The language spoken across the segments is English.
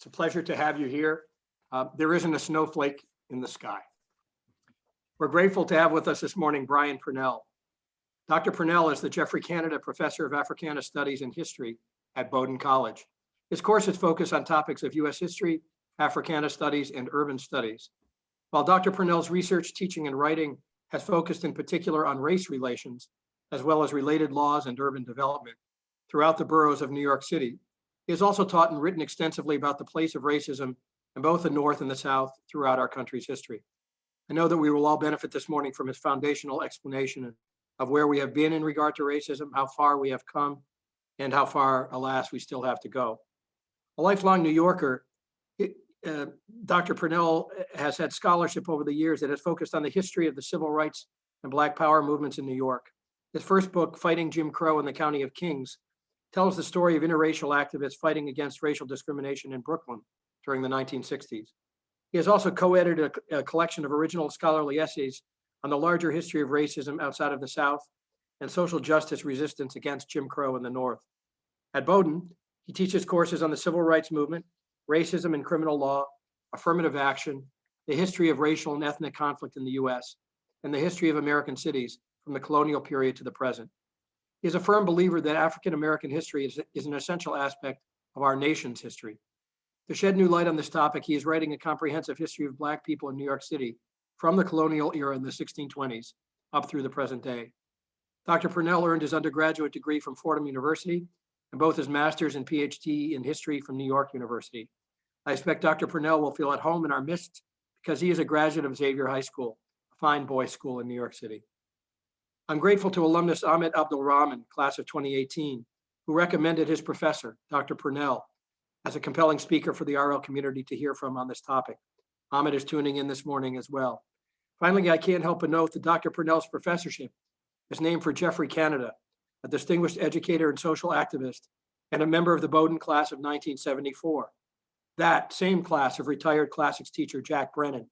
It's a pleasure to have you here. There isn't a snowflake in the sky. We're grateful to have with us this morning Brian Purnell. Dr. Purnell is the Jeffrey Canada Professor of Africana Studies and History at Bowdoin College. His courses focus on topics of U.S. history, Africana studies, and urban studies. While Dr. Purnell's research, teaching, and writing has focused in particular on race relations, as well as related laws and urban development throughout the boroughs of New York City, he has also taught and written extensively about the place of racism in both the North and the South throughout our country's history. I know that we will all benefit this morning from his foundational explanation of where we have been in regard to racism, how far we have come, and how far, alas, we still have to go. A lifelong New Yorker, Dr. Purnell has had scholarship over the years that has focused on the history of the civil rights and Black Power movements in New York. His first book, Fighting Jim Crow in the County of Kings, tells the story of interracial activists fighting against racial discrimination in Brooklyn during the 1960s. He has also co-edited a collection of original scholarly essays on the larger history of racism outside of the South and social justice resistance against Jim Crow in the North. At Bowdoin, he teaches courses on the civil rights movement, racism and criminal law, affirmative action, the history of racial and ethnic conflict in the US, and the history of American cities from the colonial period to the present. He is a firm believer that African-American history is an essential aspect of our nation's history. To shed new light on this topic, he is writing a comprehensive history of Black people in New York City from the colonial era in the 1620s up through the present day. Dr. Purnell earned his undergraduate degree from Fordham University and both his master's and PhD in history from New York University. I expect Dr. Purnell will feel at home in our midst because he is a graduate of Xavier High School, a fine boys' school in New York City. I'm grateful to alumnus Ahmed Abdul-Rahman, class of 2018, who recommended his professor, Dr. Purnell, as a compelling speaker for the RL community to hear from on this topic. Ahmed is tuning in this morning as well. Finally, I can't help but note that Dr. Purnell's professorship is named for Jeffrey Canada, a distinguished educator and social activist, and a member of the Bowdoin class of 1974. That same class of retired classics teacher Jack Brennan,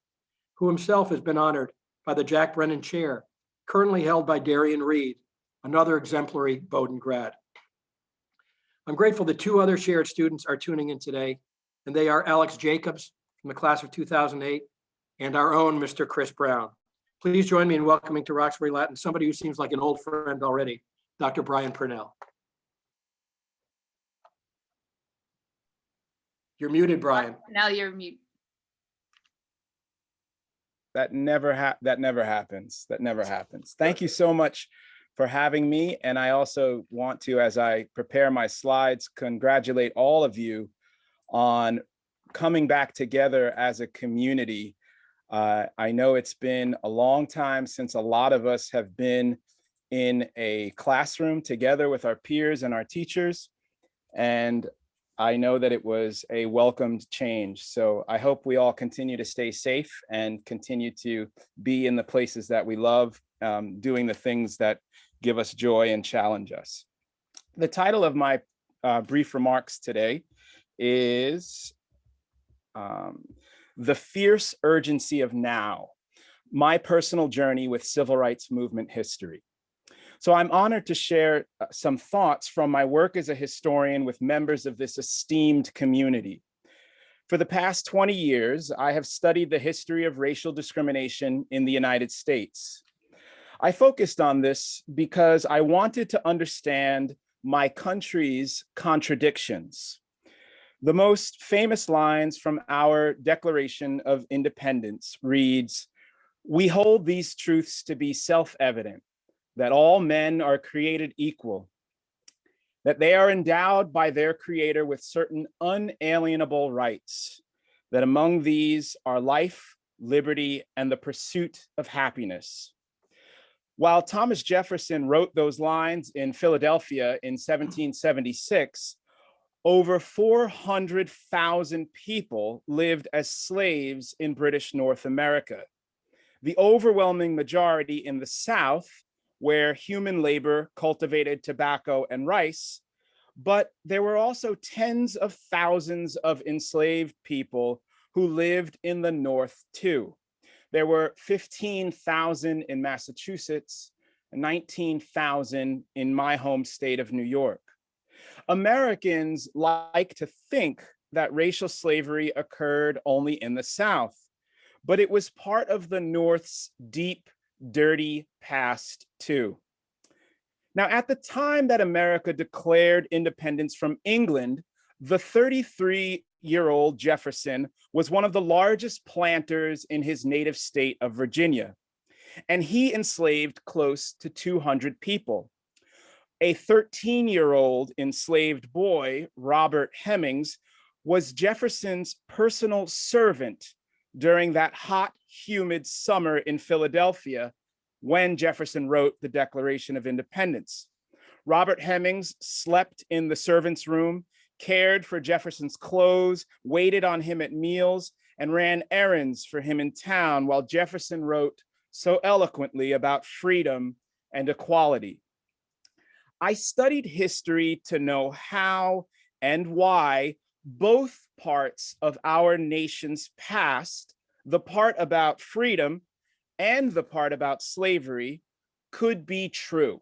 who himself has been honored by the Jack Brennan Chair, currently held by Darian Reed, another exemplary Bowdoin grad. I'm grateful that two other shared students are tuning in today, and they are Alex Jacobs from the class of 2008 and our own Mr. Chris Brown. Please join me in welcoming to Roxbury Latin somebody who seems like an old friend already, Dr. Brian Purnell. You're muted, Brian. Now you're mute. That never happens. That never happens. Thank you so much for having me. And I also want to, as I prepare my slides, congratulate all of you on coming back together as a community. I know it's been a long time since a lot of us have been in a classroom together with our peers and our teachers. And I know that it was a welcomed change. So I hope we all continue to stay safe and continue to be in the places that we love, doing the things that give us joy and challenge us. The title of my brief remarks today is The Fierce Urgency of Now, My Personal Journey with Civil Rights Movement History. So I'm honored to share some thoughts from my work as a historian with members of this esteemed community. For the past 20 years, I have studied the history of racial discrimination in the United States. I focused on this because I wanted to understand my country's contradictions. The most famous lines from our Declaration of Independence reads, "We hold these truths to be self-evident, that all men are created equal, that they are endowed by their creator with certain unalienable rights, that among these are life, liberty, and the pursuit of happiness." While Thomas Jefferson wrote those lines in Philadelphia in 1776, over 400,000 people lived as slaves in British North America. The overwhelming majority in the South, where human labor cultivated tobacco and rice, but there were also tens of thousands of enslaved people who lived in the North too. There were 15,000 in Massachusetts, 19,000 in my home state of New York. Americans like to think that racial slavery occurred only in the South, but it was part of the North's deep, dirty past too. Now, at the time that America declared independence from England, the 33-year-old Jefferson was one of the largest planters in his native state of Virginia, and he enslaved close to 200 people. A 13-year-old enslaved boy, Robert Hemings, was Jefferson's personal servant during that hot, humid summer in Philadelphia when Jefferson wrote the Declaration of Independence. Robert Hemings slept in the servants' room, cared for Jefferson's clothes, waited on him at meals, and ran errands for him in town while Jefferson wrote so eloquently about freedom and equality. I studied history to know how and why both parts of our nation's past, the part about freedom and the part about slavery, could be true.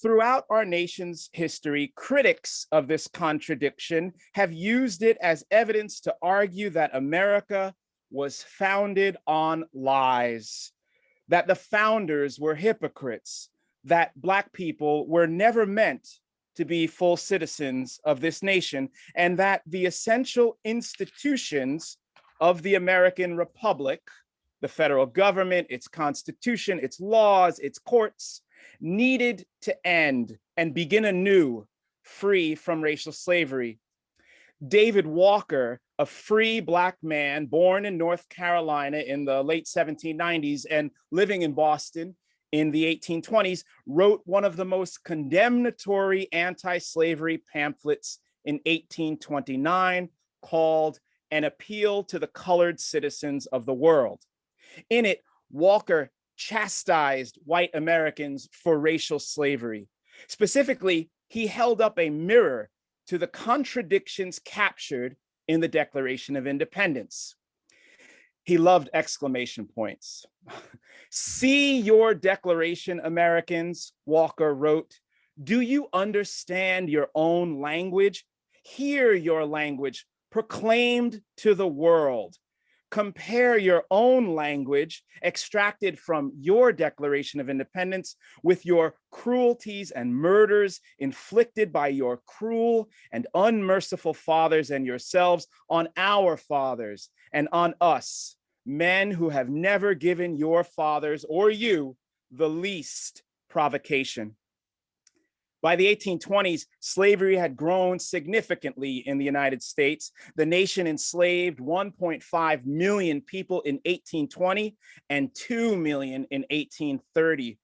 Throughout our nation's history, critics of this contradiction have used it as evidence to argue that America was founded on lies, that the founders were hypocrites, that Black people were never meant to be full citizens of this nation, and that the essential institutions of the American Republic, the federal government, its constitution, its laws, its courts, needed to end and begin anew, free from racial slavery. David Walker, a free Black man born in North Carolina in the late 1790s and living in Boston in the 1820s, wrote one of the most condemnatory anti-slavery pamphlets in 1829 called An Appeal to the Colored Citizens of the World. In it, Walker chastised white Americans for racial slavery. Specifically, he held up a mirror to the contradictions captured in the Declaration of Independence. He loved exclamation points. See your declaration, Americans, Walker wrote. Do you understand your own language? Hear your language proclaimed to the world. Compare your own language extracted from your Declaration of Independence with your cruelties and murders inflicted by your cruel and unmerciful fathers and yourselves on our fathers and on us, men who have never given your fathers or you the least provocation. By the 1820s, slavery had grown significantly in the United States. The nation enslaved 1.5 million people in 1820 and 2 million in 1830.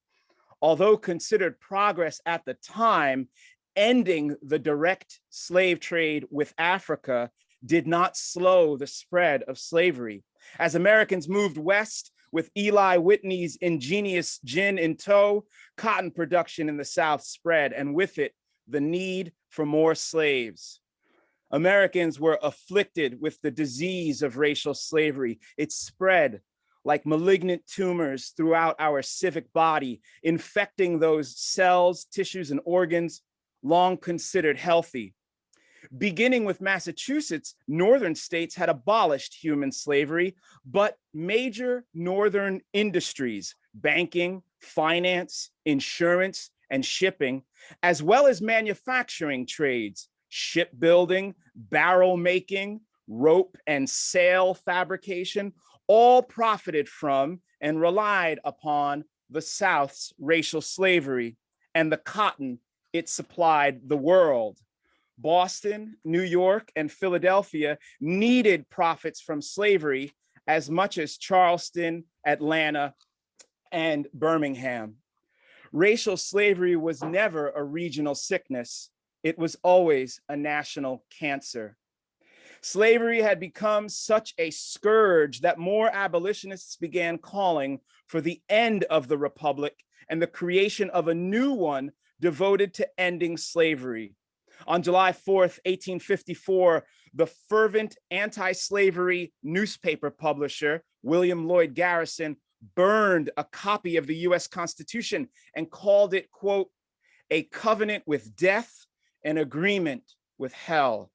Although considered progress at the time, ending the direct slave trade with Africa did not slow the spread of slavery. As Americans moved west, with Eli Whitney's ingenious gin in tow, cotton production in the South spread, and with it, the need for more slaves. Americans were afflicted with the disease of racial slavery. It spread like malignant tumors throughout our civic body, infecting those cells, tissues, and organs long considered healthy. Beginning with Massachusetts, northern states had abolished human slavery, but major northern industries, banking, finance, insurance, and shipping, as well as manufacturing trades, shipbuilding, barrel making, rope and sail fabrication, all profited from and relied upon the South's racial slavery and the cotton it supplied the world. Boston, New York, and Philadelphia needed profits from slavery as much as Charleston, Atlanta, and Birmingham. Racial slavery was never a regional sickness. It was always a national cancer. Slavery had become such a scourge that more abolitionists began calling for the end of the Republic and the creation of a new one devoted to ending slavery. On July 4th, 1854, the fervent anti-slavery newspaper publisher, William Lloyd Garrison, burned a copy of the US Constitution and called it, quote, a covenant with death, an agreement with hell.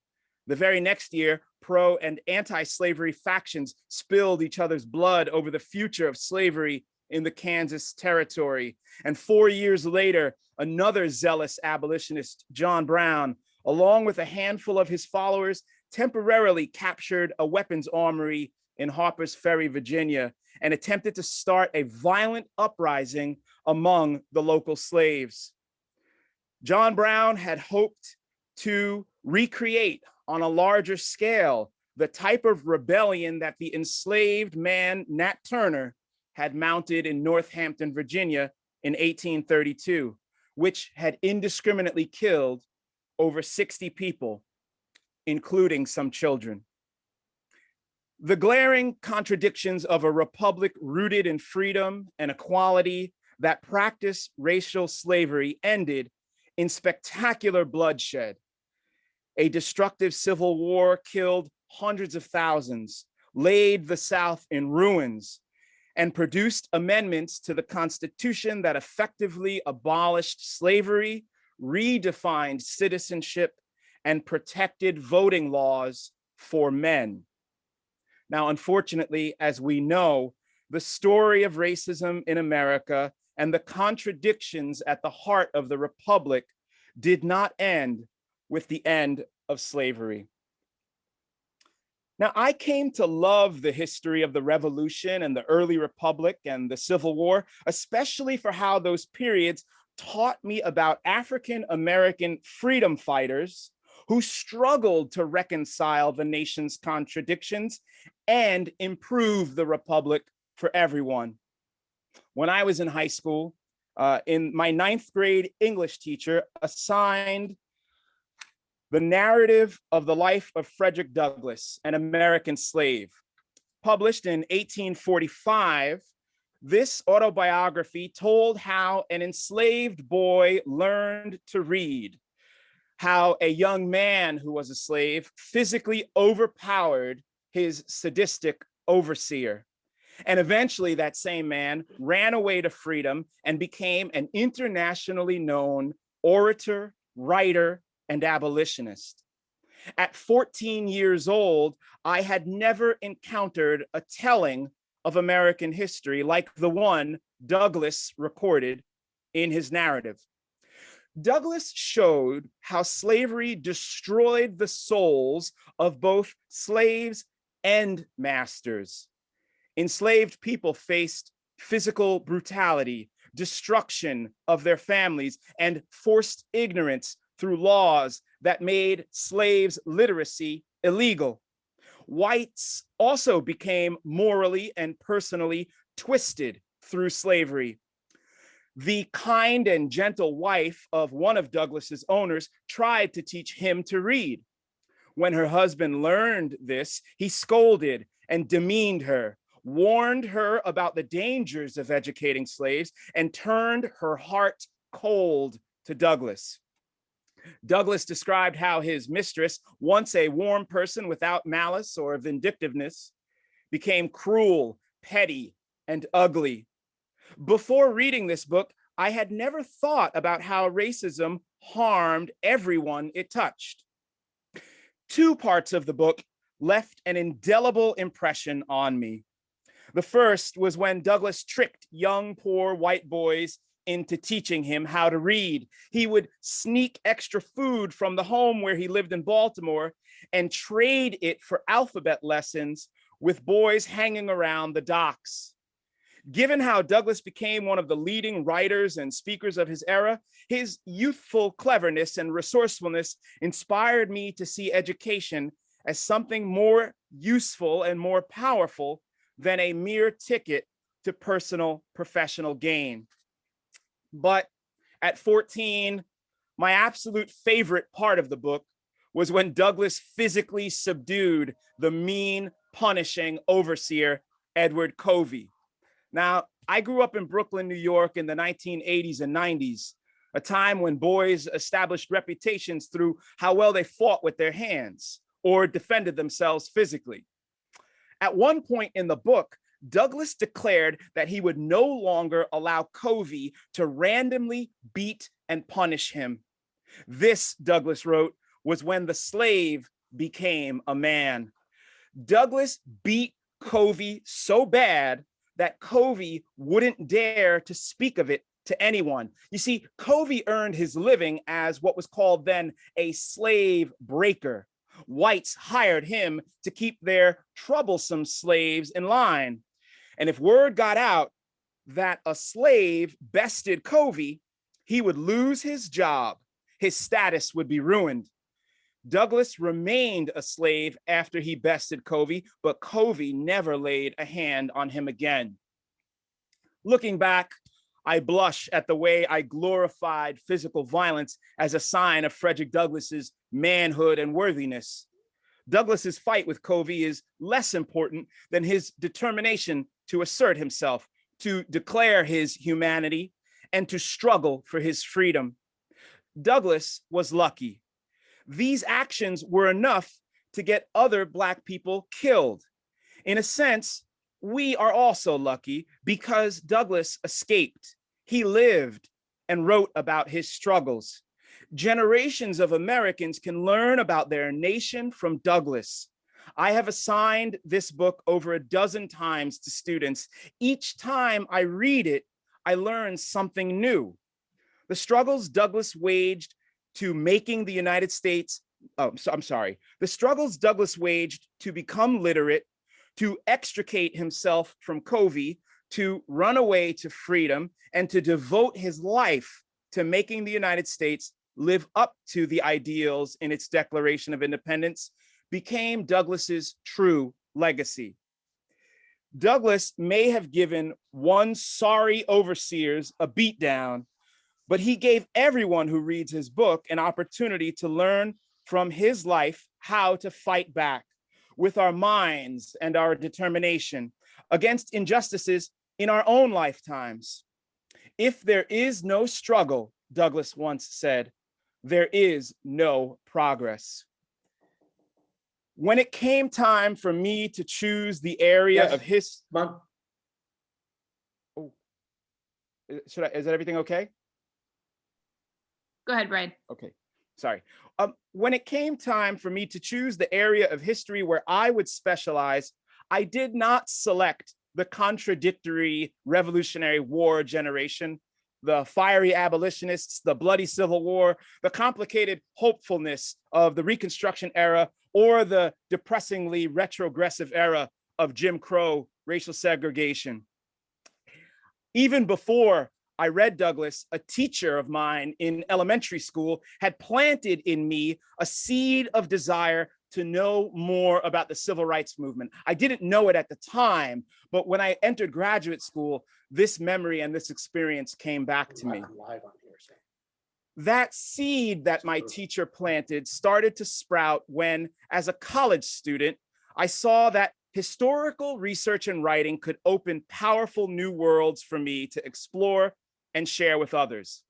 The very next year, pro and anti-slavery factions spilled each other's blood over the future of slavery in the Kansas territory. And 4 years later, another zealous abolitionist, John Brown, along with a handful of his followers, temporarily captured a weapons armory in Harper's Ferry, Virginia, and attempted to start a violent uprising among the local slaves. John Brown had hoped to recreate on a larger scale the type of rebellion that the enslaved man, Nat Turner, had mounted in Northampton, Virginia in 1832, which had indiscriminately killed over 60 people, including some children. The glaring contradictions of a republic rooted in freedom and equality that practiced racial slavery ended in spectacular bloodshed. A destructive civil war killed hundreds of thousands, laid the South in ruins, and produced amendments to the Constitution that effectively abolished slavery, redefined citizenship, and protected voting laws for men. Now, unfortunately, as we know, the story of racism in America and the contradictions at the heart of the Republic did not end with the end of slavery. Now, I came to love the history of the Revolution and the early Republic and the Civil War, especially for how those periods taught me about African American freedom fighters who struggled to reconcile the nation's contradictions and improve the Republic for everyone. When I was in high school, in my 9th grade English teacher assigned the narrative of the life of Frederick Douglass, an American slave. Published in 1845, this autobiography told how an enslaved boy learned to read, how a young man who was a slave physically overpowered his sadistic overseer. And eventually that same man ran away to freedom and became an internationally known orator, writer, and abolitionist. At 14 years old, I had never encountered a telling of American history like the one Douglass recorded in his narrative. Douglass showed how slavery destroyed the souls of both slaves and masters. Enslaved people faced physical brutality, destruction of their families, and forced ignorance through laws that made slaves' literacy illegal. Whites also became morally and personally twisted through slavery. The kind and gentle wife of one of Douglass's owners tried to teach him to read. When her husband learned this, he scolded and demeaned her, warned her about the dangers of educating slaves, and turned her heart cold to Douglass. Douglass described how his mistress, once a warm person without malice or vindictiveness, became cruel, petty, and ugly. Before reading this book, I had never thought about how racism harmed everyone it touched. Two parts of the book left an indelible impression on me. The first was when Douglass tricked young, poor white boys into teaching him how to read. He would sneak extra food from the home where he lived in Baltimore and trade it for alphabet lessons with boys hanging around the docks. Given how Douglass became one of the leading writers and speakers of his era, his youthful cleverness and resourcefulness inspired me to see education as something more useful and more powerful than a mere ticket to personal professional gain. But at 14, my absolute favorite part of the book was when Douglass physically subdued the mean, punishing overseer, Edward Covey. Now, I grew up in Brooklyn, New York in the 1980s and 90s, a time when boys established reputations through how well they fought with their hands or defended themselves physically. At one point in the book, Douglass declared that he would no longer allow Covey to randomly beat and punish him. This, Douglass wrote, was when the slave became a man. Douglas beat Covey so bad that Covey wouldn't dare to speak of it to anyone. You see, Covey earned his living as what was called then a slave breaker. Whites hired him to keep their troublesome slaves in line. And if word got out that a slave bested Covey, he would lose his job. His status would be ruined. Douglas remained a slave after he bested Covey, but Covey never laid a hand on him again. Looking back, I blush at the way I glorified physical violence as a sign of Frederick Douglass's manhood and worthiness. Douglass's fight with Covey is less important than his determination to assert himself, to declare his humanity, and to struggle for his freedom. Douglas was lucky. These actions were enough to get other Black people killed. In a sense, we are also lucky because Douglas escaped. He lived and wrote about his struggles. Generations of Americans can learn about their nation from Douglas. I have assigned this book over a dozen times to students. Each time I read it, I learn something new. The struggles Douglas waged to making the United States, the struggles Douglas waged to become literate, to extricate himself from Covey, to run away to freedom, and to devote his life to making the United States live up to the ideals in its Declaration of Independence, became Douglas's true legacy. Douglas may have given one sorry overseers a beatdown, but he gave everyone who reads his book an opportunity to learn from his life how to fight back with our minds and our determination against injustices in our own lifetimes. If there is no struggle, Douglas once said, there is no progress. When it came time for me to choose the area of his, is that everything okay? Go ahead, Brian. Okay, sorry. When it came time for me to choose the area of history where I would specialize, I did not select the contradictory Revolutionary War generation, the fiery abolitionists, the bloody Civil War, the complicated hopefulness of the Reconstruction era, or the depressingly retrogressive era of Jim Crow racial segregation. Even before I read Douglas, a teacher of mine in elementary school had planted in me a seed of desire to know more about the civil rights movement. I didn't know it at the time, but when I entered graduate school, this memory and this experience came back to me. That seed that my teacher planted started to sprout when, as a college student, I saw that historical research and writing could open powerful new worlds for me to explore and share with others.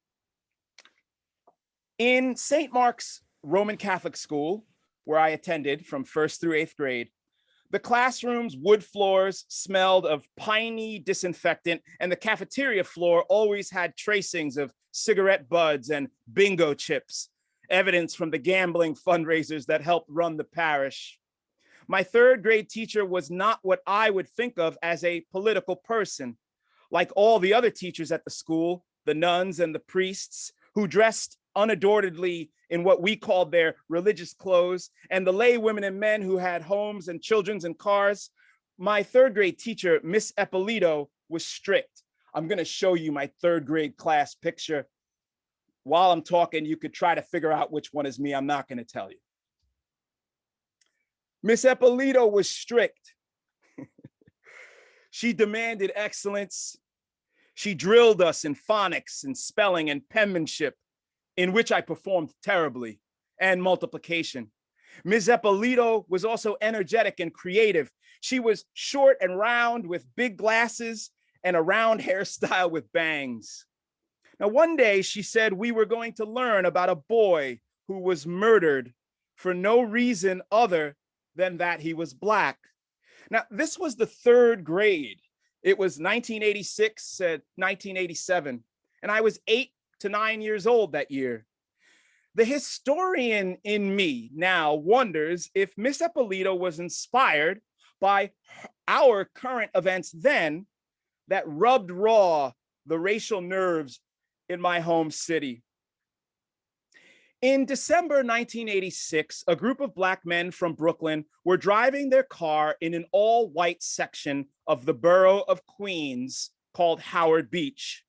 In St. Mark's Roman Catholic School, where I attended from 1st through 8th grade, the classroom's wood floors smelled of piney disinfectant, and the cafeteria floor always had tracings of cigarette butts and bingo chips, evidence from the gambling fundraisers that helped run the parish. My 3rd grade teacher was not what I would think of as a political person. Like all the other teachers at the school, the nuns and the priests who dressed unadornedly in what we called their religious clothes, and the lay women and men who had homes and children and cars, my 3rd grade teacher, Miss Eppolito, was strict. I'm gonna show you my 3rd grade class picture. While I'm talking, you could try to figure out which one is me. I'm not gonna tell you. Miss Eppolito was strict. She demanded excellence. She drilled us in phonics and spelling and penmanship, in which I performed terribly, and multiplication. Ms. Eppolito was also energetic and creative. She was short and round with big glasses and a round hairstyle with bangs. Now, one day she said we were going to learn about a boy who was murdered for no reason other than that he was Black. Now, this was the 3rd grade. It was 1986 and 1987, and I was 8 to 9 years old that year. The historian in me now wonders if Miss Ippolito was inspired by our current events then that rubbed raw the racial nerves in my home city. In December 1986, a group of Black men from Brooklyn were driving their car in an all-white section of the borough of Queens called Howard Beach.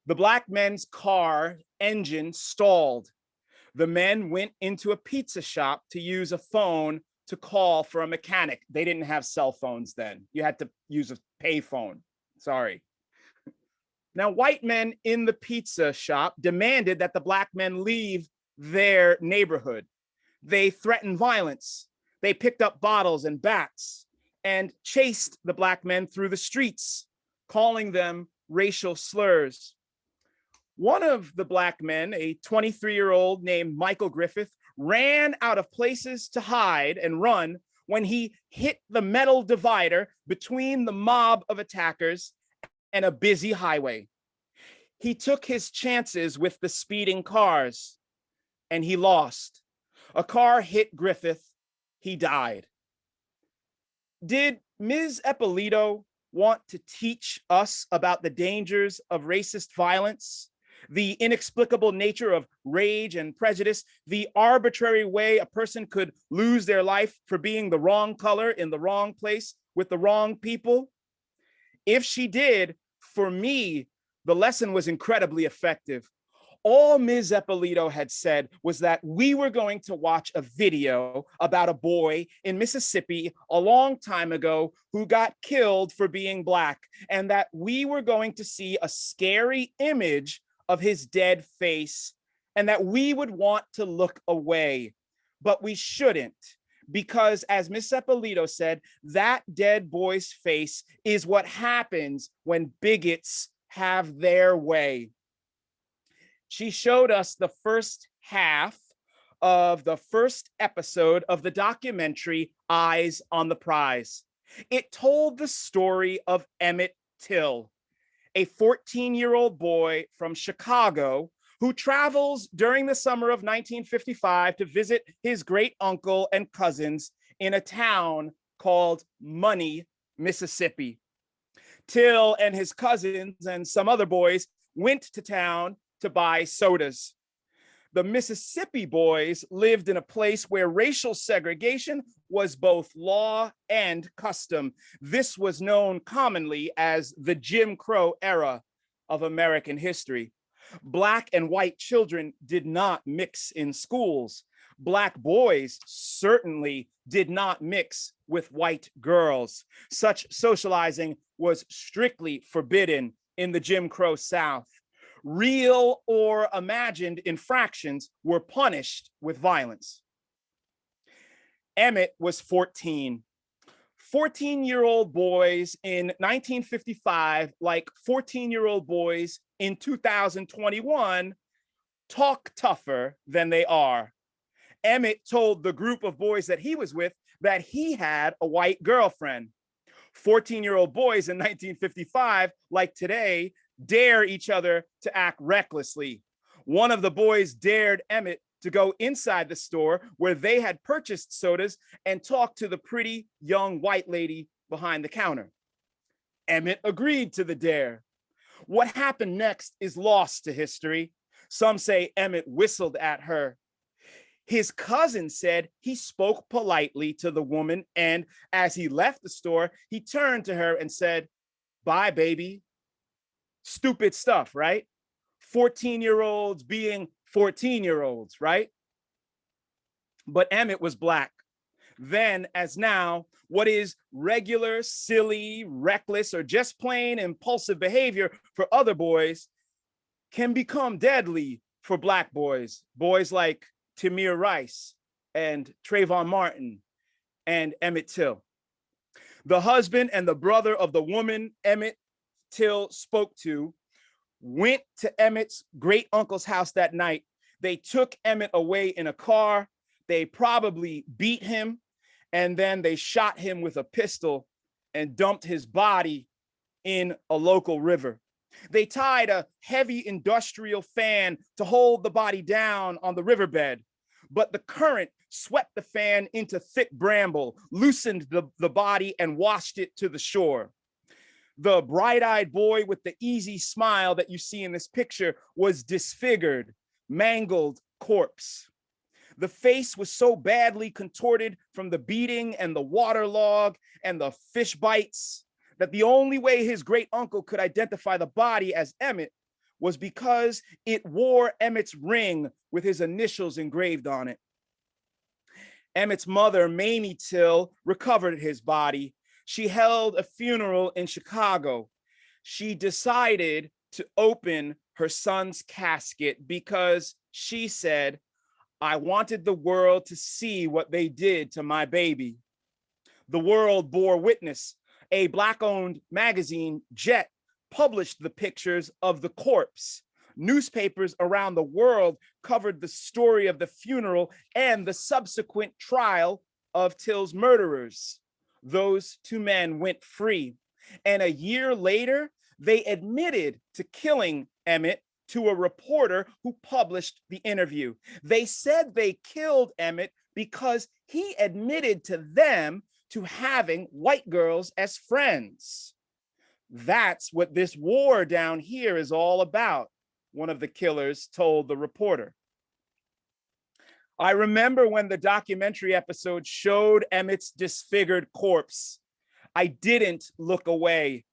The Black men's car engine stalled. The men went into a pizza shop to use a phone to call for a mechanic. They didn't have cell phones then. You had to use a pay phone. Sorry. Now, white men in the pizza shop demanded that the Black men leave their neighborhood. They threatened violence. They picked up bottles and bats and chased the Black men through the streets, calling them racial slurs. One of the Black men, a 23-year-old named Michael Griffith, ran out of places to hide and run when he hit the metal divider between the mob of attackers and a busy highway. He took his chances with the speeding cars, and he lost. A car hit Griffith. He died. Did Ms. Ippolito want to teach us about the dangers of racist violence, the inexplicable nature of rage and prejudice, the arbitrary way a person could lose their life for being the wrong color in the wrong place with the wrong people? If she did, for me, the lesson was incredibly effective. All Ms. Ippolito had said was that we were going to watch a video about a boy in Mississippi a long time ago who got killed for being Black, and that we were going to see a scary image of his dead face, and that we would want to look away, but we shouldn't, because as Ms. Ippolito said, that dead boy's face is what happens when bigots have their way. She showed us the first half of the first episode of the documentary Eyes on the Prize. It told the story of Emmett Till, a 14-year-old boy from Chicago who travels during the summer of 1955 to visit his great uncle and cousins in a town called Money, Mississippi. Till and his cousins and some other boys went to town to buy sodas. The Mississippi boys lived in a place where racial segregation was both law and custom. This was known commonly as the Jim Crow era of American history. Black and white children did not mix in schools. Black boys certainly did not mix with white girls. Such socializing was strictly forbidden in the Jim Crow South. Real or imagined infractions were punished with violence. Emmett was 14. 14-year-old boys in 1955, like 14-year-old boys in 2021, talk tougher than they are. Emmett told the group of boys that he was with that he had a white girlfriend. 14-year-old boys in 1955, like today, dare each other to act recklessly. One of the boys dared Emmett to go inside the store where they had purchased sodas and talk to the pretty young white lady behind the counter. Emmett agreed to the dare. What happened next is lost to history. Some say Emmett whistled at her. His cousin said he spoke politely to the woman, and as he left the store, he turned to her and said, "Bye, baby." Stupid stuff, right? 14-year-olds being 14-year-olds, right? But Emmett was Black. Then, as now, what is regular, silly, reckless, or just plain impulsive behavior for other boys can become deadly for Black boys. Boys like Tamir Rice and Trayvon Martin and Emmett Till. The husband and the brother of the woman Emmett Till spoke to went to Emmett's great uncle's house that night. They took Emmett away in a car. They probably beat him, and then they shot him with a pistol and dumped his body in a local river. They tied a heavy industrial fan to hold the body down on the riverbed, but the current swept the fan into thick bramble, loosened the body, and washed it to the shore. The bright-eyed boy with the easy smile that you see in this picture was disfigured, mangled corpse. The face was so badly contorted from the beating and the waterlog and the fish bites that the only way his great uncle could identify the body as Emmett was because it wore Emmett's ring with his initials engraved on it. Emmett's mother, Mamie Till, recovered his body. She held a funeral in Chicago. She decided to open her son's casket because she said, "I wanted the world to see what they did to my baby." The world bore witness. A Black-owned magazine, Jet, published the pictures of the corpse. Newspapers around the world covered the story of the funeral and the subsequent trial of Till's murderers. Those two men went free. And a year later, they admitted to killing Emmett to a reporter who published the interview. They said they killed Emmett because he admitted to them to having white girls as friends. That's what this war down here is all about, one of the killers told the reporter. I remember when the documentary episode showed Emmett's disfigured corpse. I didn't look away.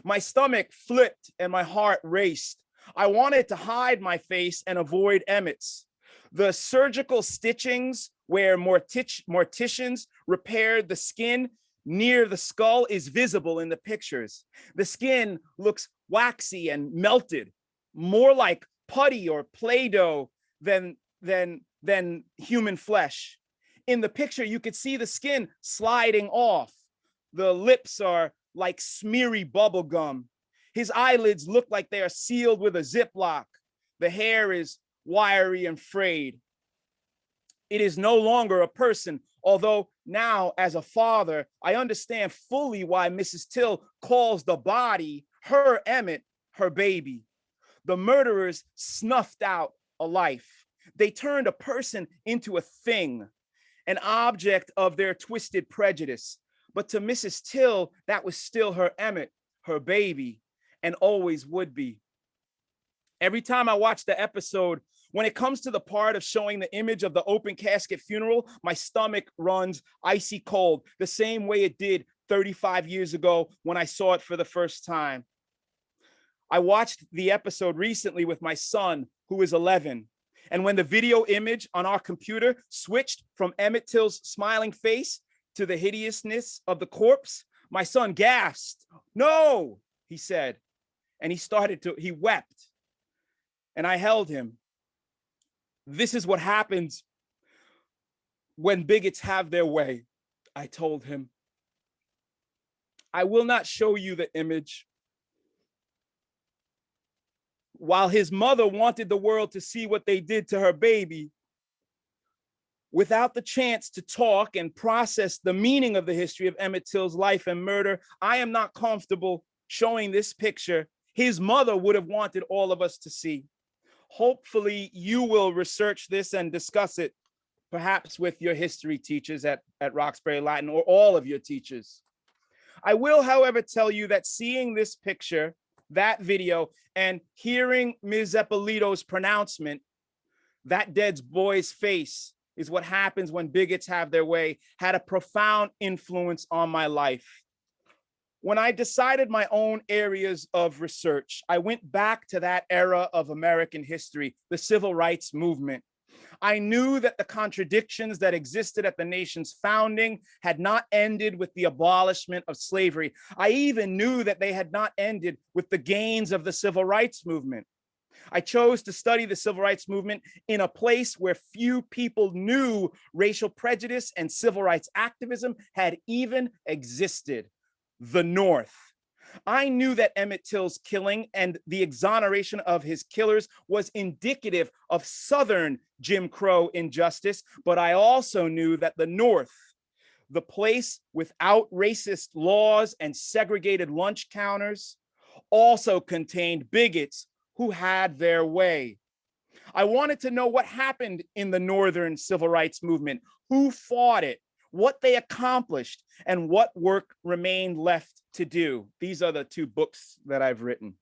My stomach flipped and my heart raced. I wanted to hide my face and avoid Emmett's. The surgical stitchings where morticians repaired the skin near the skull is visible in the pictures. The skin looks waxy and melted, more like putty or Play-Doh than human flesh. In the picture, you could see the skin sliding off. The lips are like smeary bubble gum. His eyelids look like they are sealed with a Ziploc. The hair is wiry and frayed. It is no longer a person, although now as a father, I understand fully why Mrs. Till calls the body, her Emmett, her baby. The murderers snuffed out a life. They turned a person into a thing, an object of their twisted prejudice. But to Mrs. Till, that was still her Emmett, her baby, and always would be. Every time I watch the episode, when it comes to the part of showing the image of the open casket funeral, my stomach runs icy cold, the same way it did 35 years ago when I saw it for the first time. I watched the episode recently with my son, who is 11. And when the video image on our computer switched from Emmett Till's smiling face to the hideousness of the corpse, my son gasped. "No," he said. And he wept. And I held him. "This is what happens when bigots have their way," I told him. I will not show you the image. While his mother wanted the world to see what they did to her baby, without the chance to talk and process the meaning of the history of Emmett Till's life and murder, I am not comfortable showing this picture his mother would have wanted all of us to see. Hopefully you will research this and discuss it, perhaps with your history teachers at Roxbury Latin or all of your teachers. I will, however, tell you that seeing this picture, that video, and hearing Ms. Eppolito's pronouncement, "That dead boy's face is what happens when bigots have their way," had a profound influence on my life. When I decided my own areas of research, I went back to that era of American history, the Civil Rights Movement. I knew that the contradictions that existed at the nation's founding had not ended with the abolishment of slavery. I even knew that they had not ended with the gains of the Civil Rights Movement. I chose to study the Civil Rights Movement in a place where few people knew racial prejudice and civil rights activism had even existed: the North. I knew that Emmett Till's killing and the exoneration of his killers was indicative of Southern Jim Crow injustice, but I also knew that the North, the place without racist laws and segregated lunch counters, also contained bigots who had their way. I wanted to know what happened in the Northern Civil Rights Movement, who fought it, what they accomplished, and what work remained left to do. These are the 2 books that I've written.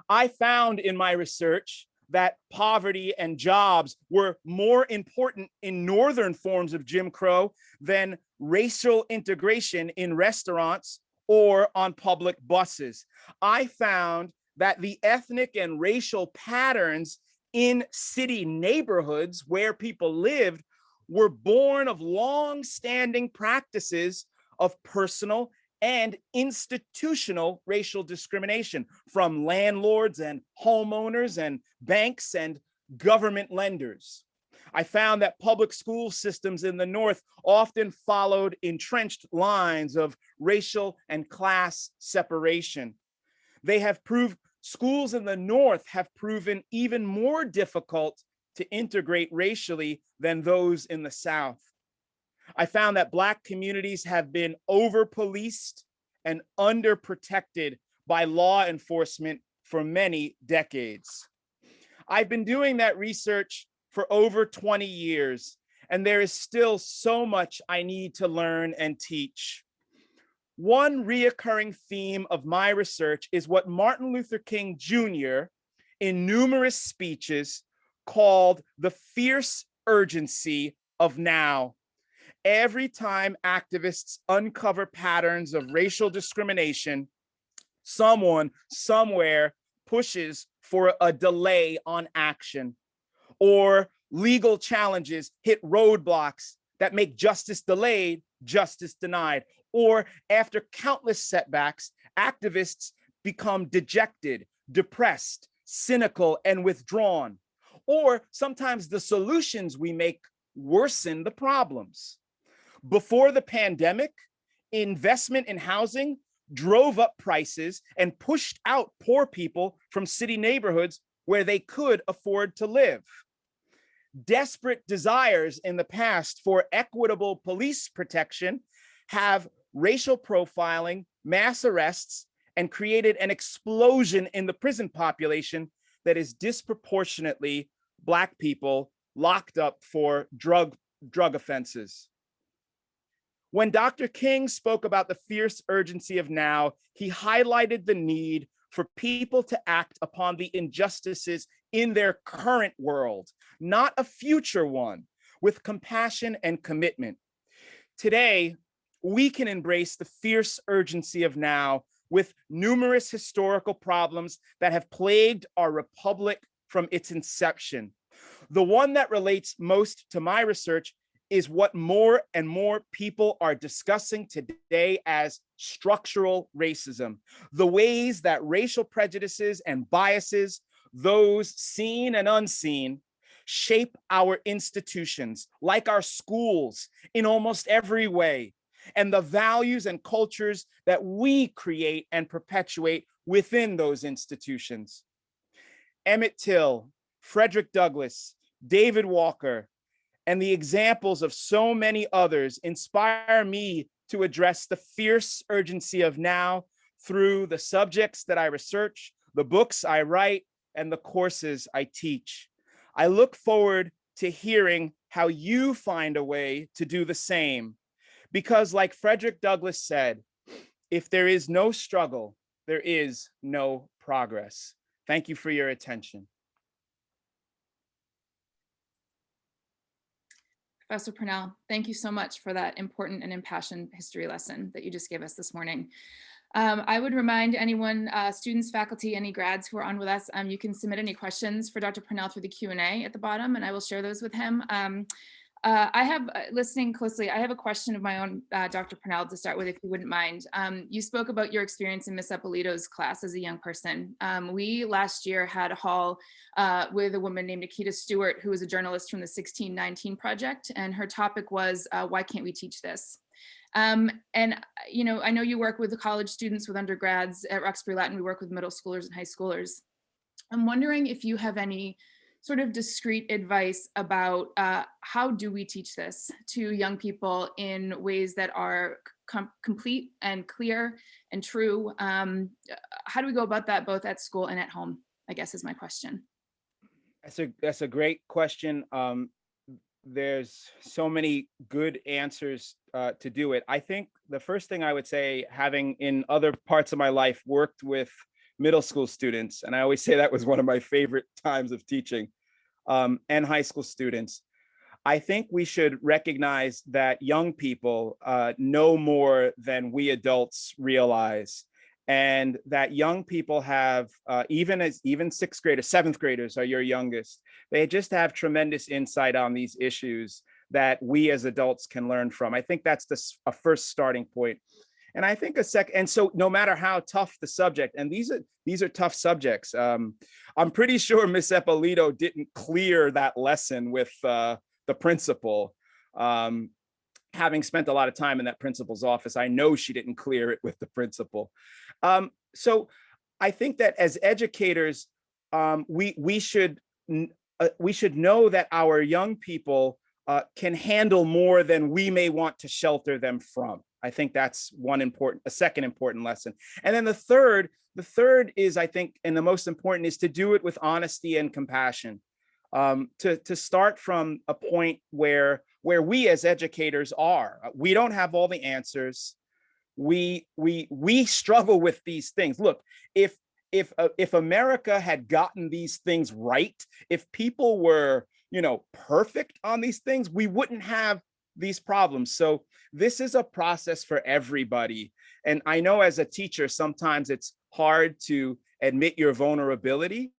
I found in my research that poverty and jobs were more important in Northern forms of Jim Crow than racial integration in restaurants or on public buses. I found that the ethnic and racial patterns in city neighborhoods where people lived were born of long-standing practices of personal and institutional racial discrimination from landlords and homeowners and banks and government lenders. I found that public school systems in the North often followed entrenched lines of racial and class separation. Schools in the North have proven even more difficult to integrate racially than those in the South. I found that Black communities have been over-policed and underprotected by law enforcement for many decades. I've been doing that research for over 20 years, and there is still so much I need to learn and teach. One reoccurring theme of my research is what Martin Luther King Jr. in numerous speeches called the fierce urgency of now. Every time activists uncover patterns of racial discrimination, someone somewhere pushes for a delay on action, or legal challenges hit roadblocks that make justice delayed, justice denied, or after countless setbacks, activists become dejected, depressed, cynical, and withdrawn. Or sometimes the solutions we make worsen the problems. Before the pandemic, investment in housing drove up prices and pushed out poor people from city neighborhoods where they could afford to live. Desperate desires in the past for equitable police protection have racial profiling, mass arrests, and created an explosion in the prison population that is disproportionately Black people locked up for drug offenses. When Dr. King spoke about the fierce urgency of now, he highlighted the need for people to act upon the injustices in their current world, not a future one, with compassion and commitment. Today, we can embrace the fierce urgency of now with numerous historical problems that have plagued our republic from its inception. The one that relates most to my research is what more and more people are discussing today as structural racism, the ways that racial prejudices and biases, those seen and unseen, shape our institutions, like our schools, in almost every way, and the values and cultures that we create and perpetuate within those institutions. Emmett Till, Frederick Douglass, David Walker, and the examples of so many others inspire me to address the fierce urgency of now through the subjects that I research, the books I write, and the courses I teach. I look forward to hearing how you find a way to do the same. Because like Frederick Douglass said, if there is no struggle, there is no progress. Thank you for your attention. Professor Purnell, thank you so much for that important and impassioned history lesson that you just gave us this morning. I would remind anyone, students, faculty, any grads who are on with us, you can submit any questions for Dr. Purnell through the Q&A at the bottom, and I will share those with him. I have, listening closely, I have a question of my own, Dr. Purnell, to start with, if you wouldn't mind. You spoke about your experience in Miss Ippolito's class as a young person. We last year had a hall with a woman named Nikita Stewart, who was a journalist from the 1619 Project, and her topic was, why can't we teach this? And you know, I know you work with the college students, with undergrads at Roxbury Latin. We work with middle schoolers and high schoolers. I'm wondering if you have any sort of discrete advice about how do we teach this to young people in ways that are complete and clear and true. How do we go about that both at school and at home, I guess is my question. That's a great question. There's so many good answers to do it. I think the first thing I would say, having in other parts of my life worked with middle school students, and I always say that was one of my favorite times of teaching, and high school students, I think we should recognize that young people know more than we adults realize, and that young people have, even sixth graders, seventh graders are your youngest, they just have tremendous insight on these issues that we as adults can learn from. I think that's a first starting point. And I think and so no matter how tough the subject, and these are tough subjects. I'm pretty sure Miss Eppolito didn't clear that lesson with the principal. Having spent a lot of time in that principal's office, I know she didn't clear it with the principal. So I think that as educators, we should know that our young people can handle more than we may want to shelter them from. I think that's a second important lesson. And then the third is, I think, and the most important, is to do it with honesty and compassion. To start from a point where we as educators are. We don't have all the answers. We struggle with these things. Look, if America had gotten these things right, if people were, perfect on these things, we wouldn't have these problems. So this is a process for everybody. And I know as a teacher, sometimes it's hard to admit your vulnerability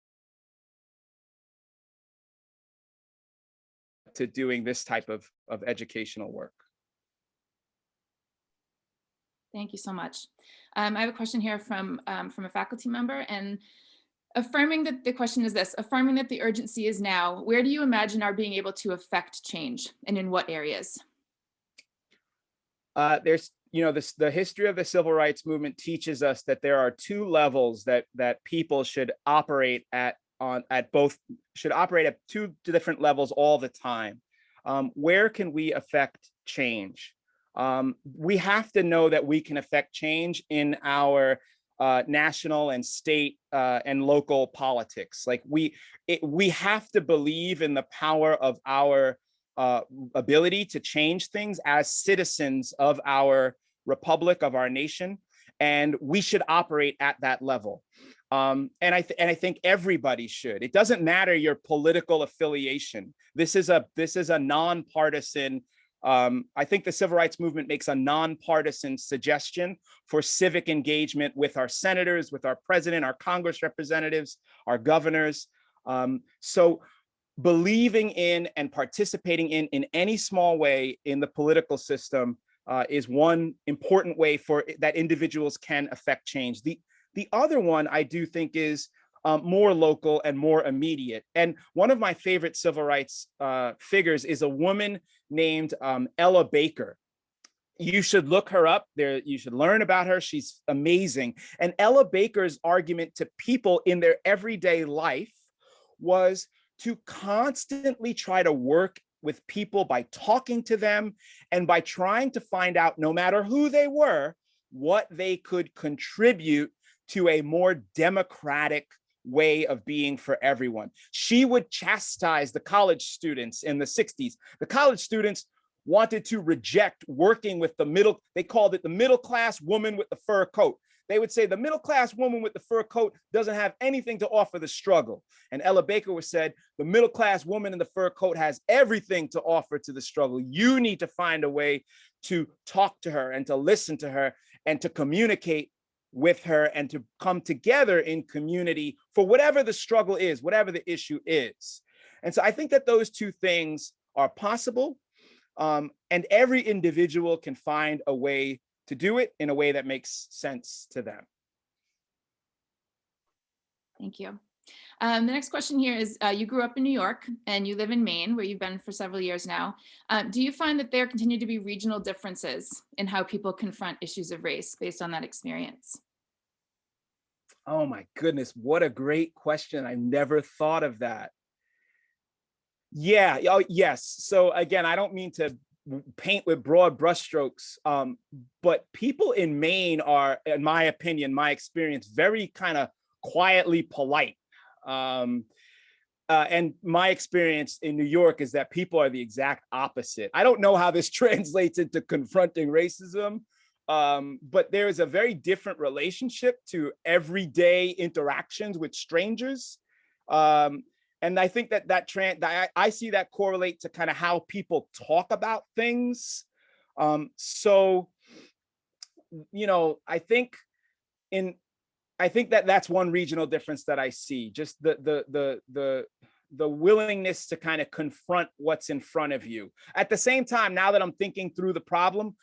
to doing this type of educational work. Thank you so much. I have a question here from a faculty member, and affirming that the question is this: affirming that the urgency is now, where do you imagine our being able to affect change, and in what areas? There's, the history of the civil rights movement teaches us that there are two levels that people should operate at two different levels all the time. Where can we affect change? We have to know that we can affect change in our national and state and local politics. Like we have to believe in the power of our ability to change things as citizens of our republic, of our nation, and we should operate at that level. And I think everybody should. It doesn't matter your political affiliation. This is a nonpartisan. I think the civil rights movement makes a nonpartisan suggestion for civic engagement with our senators, with our president, our Congress representatives, our governors. So believing in and participating in any small way in the political system is one important way that individuals can affect change. The other one I do think is more local and more immediate. And one of my favorite civil rights figures is a woman named Ella Baker. You should look her up there. You should learn about her. She's amazing. And Ella Baker's argument to people in their everyday life was to constantly try to work with people by talking to them and by trying to find out, no matter who they were, what they could contribute to a more democratic way of being for everyone. She would chastise the college students in the 60s. The college students wanted to reject working with they called it the middle class woman with the fur coat. They would say the middle class woman with the fur coat doesn't have anything to offer the struggle. And Ella Baker said, the middle class woman in the fur coat has everything to offer to the struggle. You need to find a way to talk to her and to listen to her and to communicate with her and to come together in community for whatever the struggle is, whatever the issue is. And so I think that those two things are possible, and every individual can find a way to do it in a way that makes sense to them. Thank you. The next question here is, you grew up in New York and you live in Maine, where you've been for several years now. Do you find that there continue to be regional differences in how people confront issues of race based on that experience? Oh my goodness, what a great question. I never thought of that. Yeah, oh, yes. So again, I don't mean to paint with broad brushstrokes, but people in Maine are, in my opinion, my experience, very kind of quietly polite. And my experience in New York is that people are the exact opposite. I don't know how this translates into confronting racism, but there is a very different relationship to everyday interactions with strangers. And I think that I see that correlate to kind of how people talk about things. So, you know, in I think that that's one regional difference that I see. Just the willingness to kind of confront what's in front of you. At the same time, now that I'm thinking through the problem,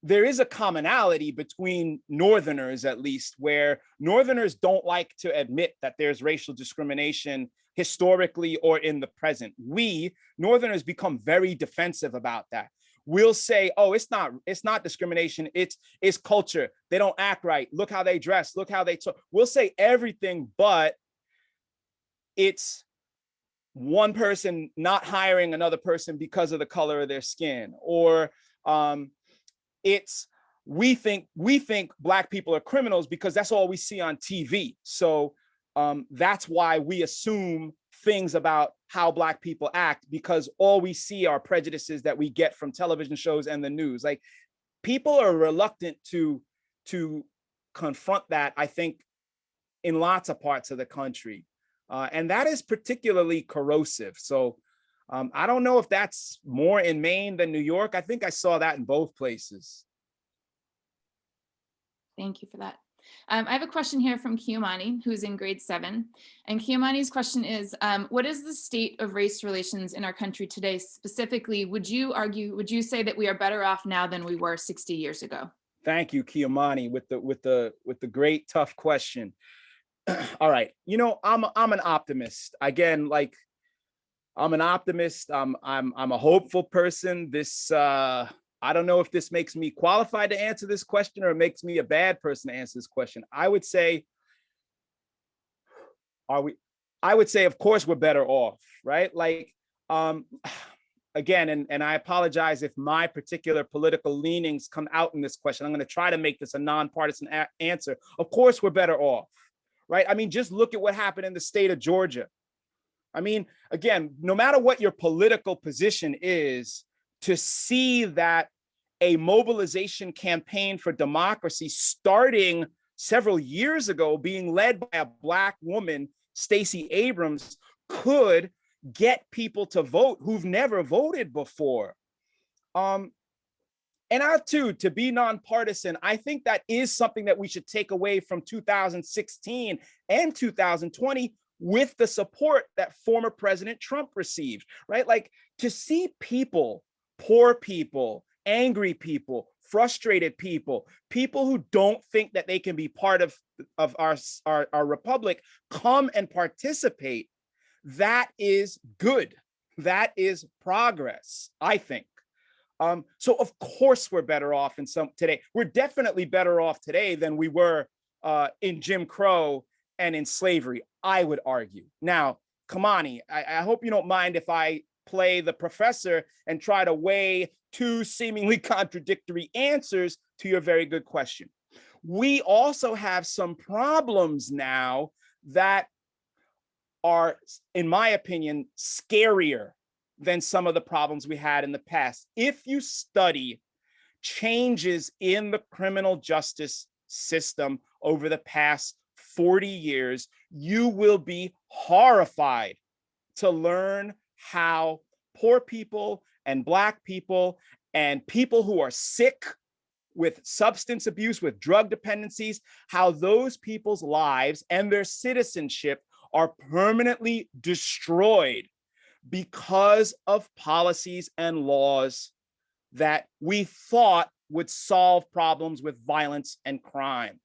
there is a commonality between Northerners, at least, where Northerners don't like to admit that there's racial discrimination historically or in the present. We Northerners become very defensive about that. We'll say, oh, it's not discrimination, it's culture. They don't act right. Look how they dress, look how they talk. We'll say everything, but it's one person not hiring another person because of the color of their skin, or it's we think Black people are criminals because that's all we see on TV. So that's why we assume things about how Black people act, because all we see are prejudices that we get from television shows and the news. Like, people are reluctant to confront that, I think, in lots of parts of the country. And that is particularly corrosive. So I don't know if that's more in Maine than New York. I think I saw that in both places. Thank you for that. I have a question here from Kiomani, who's in grade 7. And Kiomani's question is, what is the state of race relations in our country today? Specifically, would you say that we are better off now than we were 60 years ago? Thank you, Kiomani, with the great, tough question. All right, you know, I'm an optimist. Again, like, I'm an optimist. I'm a hopeful person. I don't know if this makes me qualified to answer this question or it makes me a bad person to answer this question. I would say, of course, we're better off, right? Like, again, and I apologize if my particular political leanings come out in this question. I'm going to try to make this a nonpartisan answer. Of course, we're better off, right? I mean, just look at what happened in the state of Georgia. I mean, again, no matter what your political position is, to see that a mobilization campaign for democracy starting several years ago, being led by a Black woman, Stacey Abrams, could get people to vote who've never voted before. And to be nonpartisan, I think that is something that we should take away from 2016 and 2020 with the support that former President Trump received, right? Like, to see people, poor people, angry people, frustrated people, people who don't think that they can be part of our republic come and participate, that is good. That is progress, I think. So of course we're better off today. We're definitely better off today than we were in Jim Crow and in slavery, I would argue. Now, Kamani, I hope you don't mind if I play the professor and try to weigh two seemingly contradictory answers to your very good question. We also have some problems now that are, in my opinion, scarier than some of the problems we had in the past. If you study changes in the criminal justice system over the past 40 years, you will be horrified to learn how poor people and Black people and people who are sick with substance abuse, with drug dependencies, how those people's lives and their citizenship are permanently destroyed because of policies and laws that we thought would solve problems with violence and crime.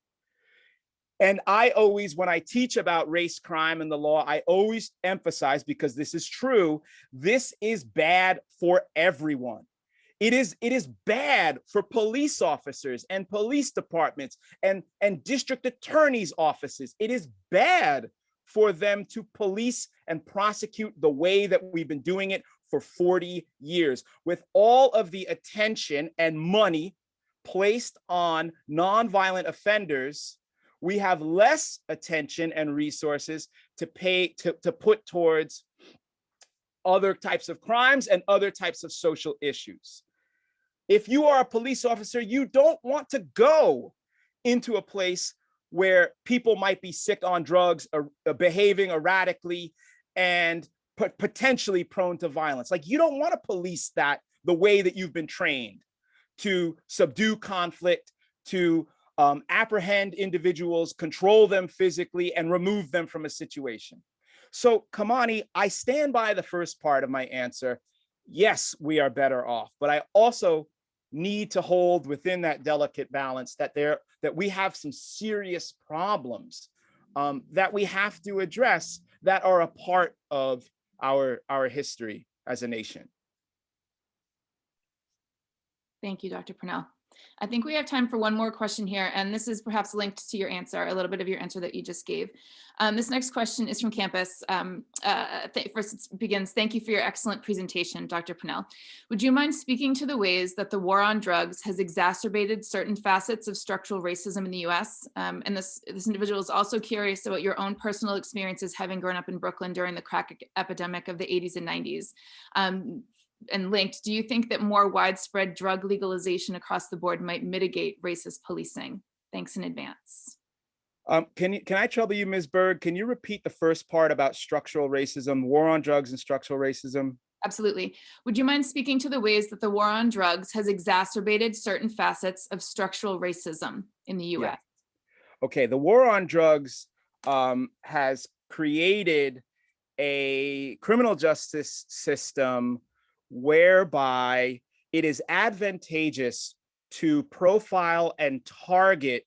And I always, when I teach about race, crime, and the law, I always emphasize, because this is true, this is bad for everyone. It is bad for police officers and police departments and district attorneys' offices. It is bad for them to police and prosecute the way that we've been doing it for 40 years, with all of the attention and money placed on nonviolent offenders. We have less attention and resources to put towards other types of crimes and other types of social issues. If you are a police officer, you don't want to go into a place where people might be sick on drugs or behaving erratically and potentially prone to violence. Like, you don't want to police that the way that you've been trained to subdue conflict, to apprehend individuals, control them physically, and remove them from a situation. So, Kamani, I stand by the first part of my answer. Yes, we are better off, but I also need to hold within that delicate balance that we have some serious problems that we have to address that are a part of our history as a nation. Thank you, Dr. Purnell. I think we have time for one more question here, and this is perhaps linked to your answer, a little bit of your answer that you just gave. This next question is from campus. First, it begins, thank you for your excellent presentation, Dr. Purnell. Would you mind speaking to the ways that the war on drugs has exacerbated certain facets of structural racism in the US? And this individual is also curious about your own personal experiences having grown up in Brooklyn during the crack epidemic of the 80s and 90s. And linked, do you think that more widespread drug legalization across the board might mitigate racist policing? Thanks in advance. Can I trouble you, Ms. Berg? Can you repeat the first part about structural racism, war on drugs and structural racism? Absolutely. Would you mind speaking to the ways that the war on drugs has exacerbated certain facets of structural racism in the US? Yeah. Okay, the war on drugs has created a criminal justice system whereby it is advantageous to profile and target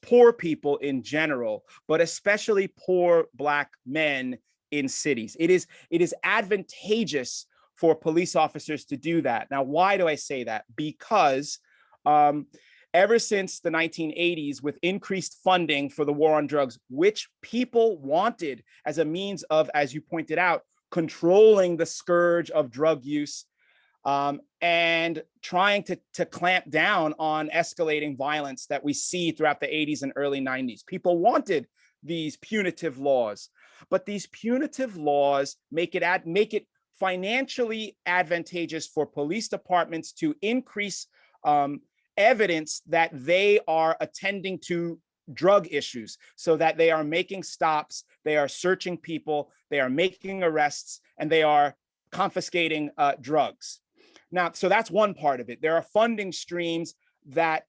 poor people in general, but especially poor Black men in cities. It is advantageous for police officers to do that. Now, why do I say that? Because ever since the 1980s, with increased funding for the war on drugs, which people wanted as a means of, as you pointed out, controlling the scourge of drug use and trying to clamp down on escalating violence that we see throughout the 80s and early 90s. People wanted these punitive laws, but these punitive laws make it financially advantageous for police departments to increase evidence that they are attending to drug issues, so that they are making stops, they are searching people, they are making arrests, and they are confiscating drugs. Now, so that's one part of it. There are funding streams that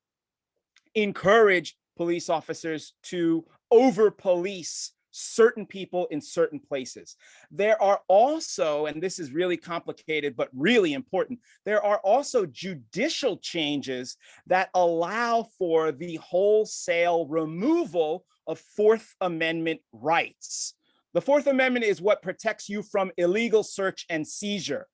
encourage police officers to over-police certain people in certain places. There are also, and this is really complicated, but really important, there are also judicial changes that allow for the wholesale removal of Fourth Amendment rights. The Fourth Amendment is what protects you from illegal search and seizure.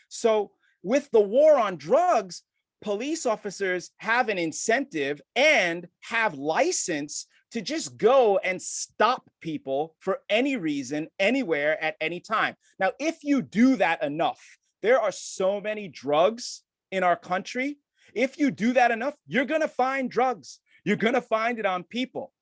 So with the war on drugs, police officers have an incentive and have license to just go and stop people for any reason, anywhere, at any time. Now, if you do that enough, there are so many drugs in our country. If you do that enough, you're gonna find drugs. You're gonna find it on people.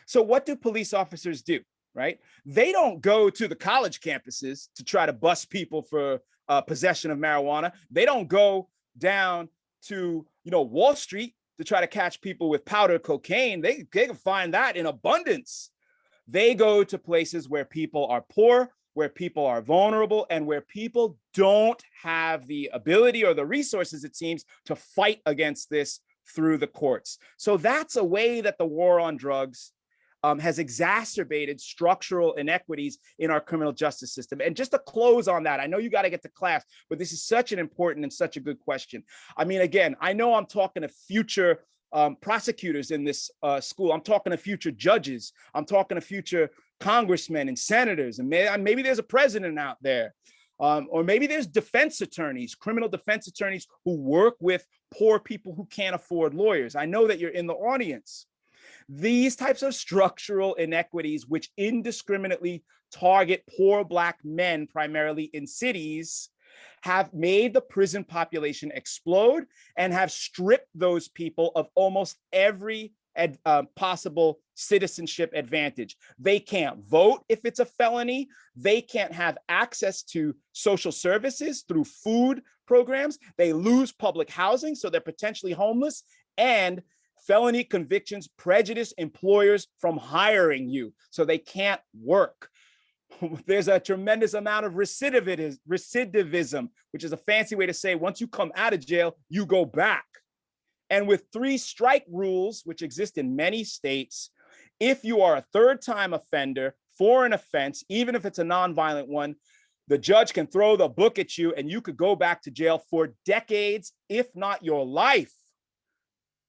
So what do police officers do, right? They don't go to the college campuses to try to bust people for possession of marijuana. They don't go down to Wall Street to try to catch people with powdered cocaine. They can find that in abundance. They go to places where people are poor, where people are vulnerable, and where people don't have the ability or the resources, it seems, to fight against this through the courts. So that's a way that the war on drugs has exacerbated structural inequities in our criminal justice system. And just to close on that, I know you got to get to class, but this is such an important and such a good question. I mean, again, I know I'm talking to future prosecutors in this school. I'm talking to future judges. I'm talking to future congressmen and senators. And maybe there's a president out there. Or maybe there's defense attorneys, criminal defense attorneys who work with poor people who can't afford lawyers. I know that you're in the audience. These types of structural inequities, which indiscriminately target poor Black men, primarily in cities, have made the prison population explode and have stripped those people of almost every possible citizenship advantage. They can't vote if it's a felony. They can't have access to social services through food programs. They lose public housing, so they're potentially homeless. And felony convictions prejudice employers from hiring you, so they can't work. There's a tremendous amount of recidivism, which is a fancy way to say once you come out of jail, you go back. And with 3 strike rules, which exist in many states, if you are a third-time offender for an offense, even if it's a nonviolent one, the judge can throw the book at you and you could go back to jail for decades, if not your life.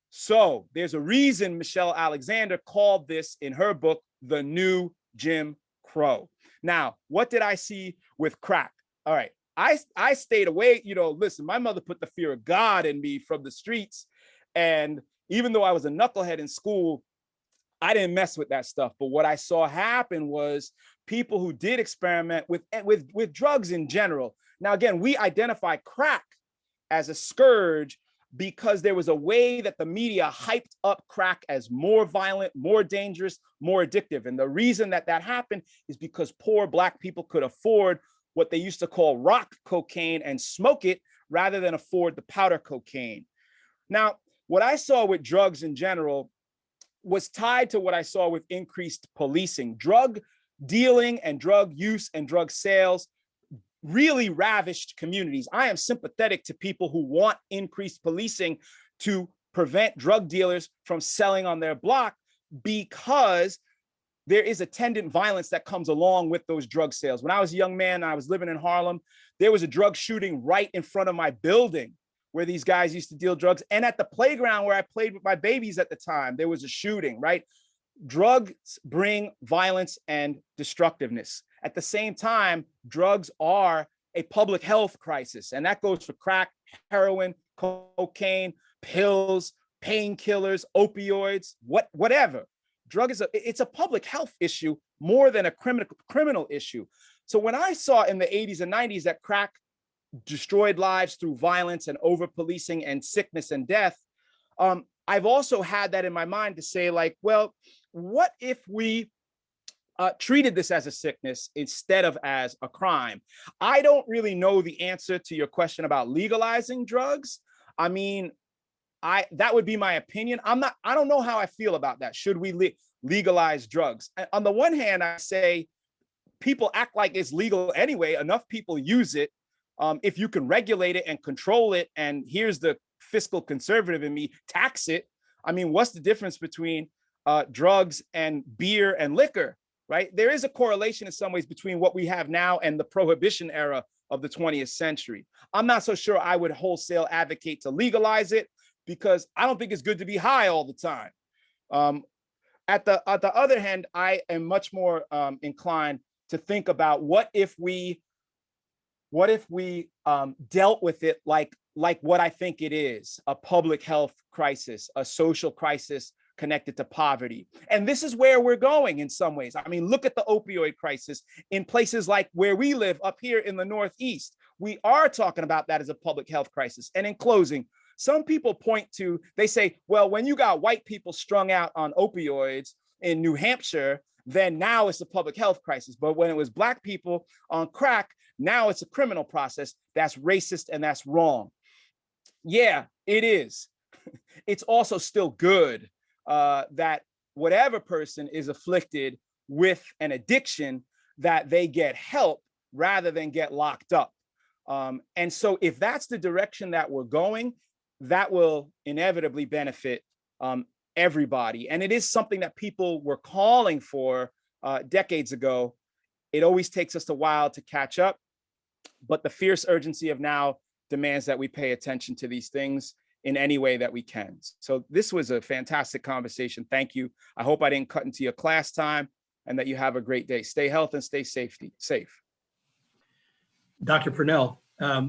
So there's a reason Michelle Alexander called this in her book, The New Jim Crow. Now, what did I see with crack? All right, I stayed away, listen, my mother put the fear of God in me from the streets. And even though I was a knucklehead in school, I didn't mess with that stuff. But what I saw happen was people who did experiment with drugs in general. Now, again, we identify crack as a scourge because there was a way that the media hyped up crack as more violent, more dangerous, more addictive. And the reason that happened is because poor Black people could afford what they used to call rock cocaine and smoke it rather than afford the powder cocaine. Now, what I saw with drugs in general was tied to what I saw with increased policing. Drug dealing and drug use and drug sales really ravished communities. I am sympathetic to people who want increased policing to prevent drug dealers from selling on their block, because there is attendant violence that comes along with those drug sales. When I was a young man and I was living in Harlem, there was a drug shooting right in front of my building where these guys used to deal drugs. And at the playground where I played with my babies at the time, there was a shooting, right? Drugs bring violence and destructiveness. At the same time, drugs are a public health crisis. And that goes for crack, heroin, cocaine, pills, painkillers, opioids, whatever. Drug it's a public health issue more than a criminal issue. So when I saw in the 80s and 90s that crack destroyed lives through violence and over-policing and sickness and death, I've also had that in my mind to say, like, well, what if we treated this as a sickness instead of as a crime? I don't really know the answer to your question about legalizing drugs. I mean, that would be my opinion. I don't know how I feel about that. Should we legalize drugs? On the one hand, I say people act like it's legal anyway. Enough people use it. If you can regulate it and control it, and here's the fiscal conservative in me, tax it. I mean, what's the difference between drugs and beer and liquor, right? There is a correlation in some ways between what we have now and the prohibition era of the 20th century. I'm not so sure I would wholesale advocate to legalize it, because I don't think it's good to be high all the time. At the other hand, I am much more inclined to think about what if we dealt with it like what I think it is, a public health crisis, a social crisis connected to poverty. And this is where we're going in some ways. I mean, look at the opioid crisis in places like where we live up here in the Northeast. We are talking about that as a public health crisis. And in closing, some people point to, they say, well, when you got white people strung out on opioids in New Hampshire, then now it's a public health crisis. But when it was Black people on crack, now it's a criminal process. That's racist and that's wrong. Yeah, it is. It's also still good that whatever person is afflicted with an addiction, that they get help rather than get locked up. And so if that's the direction that we're going, that will inevitably benefit everybody. And it is something that people were calling for decades ago. It always takes us a while to catch up, but the fierce urgency of now demands that we pay attention to these things in any way that we can. So this was a fantastic conversation. Thank you. I hope I didn't cut into your class time, and that you have a great day. Stay healthy and stay safe. Dr. Purnell, I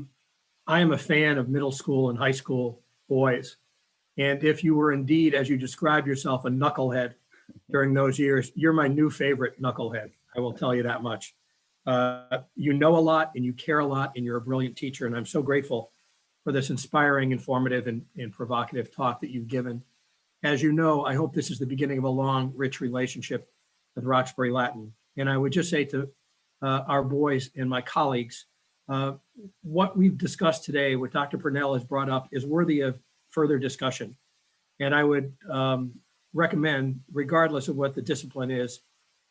am a fan of middle school and high school boys. And if you were indeed, as you described yourself, a knucklehead during those years. You're my new favorite knucklehead. I will tell you that much. You know a lot and you care a lot and you're a brilliant teacher. And I'm so grateful for this inspiring, informative, and provocative talk that you've given. As you know, I hope this is the beginning of a long, rich relationship with Roxbury Latin. And I would just say to our boys and my colleagues, what we've discussed today, what Dr. Purnell has brought up, is worthy of further discussion. And I would recommend, regardless of what the discipline is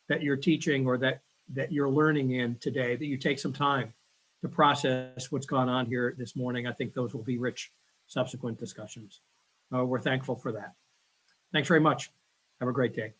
that you're teaching or that you're learning in today, that you take some time to process what's gone on here this morning. I think those will be rich subsequent discussions. We're thankful for that. Thanks very much. Have a great day.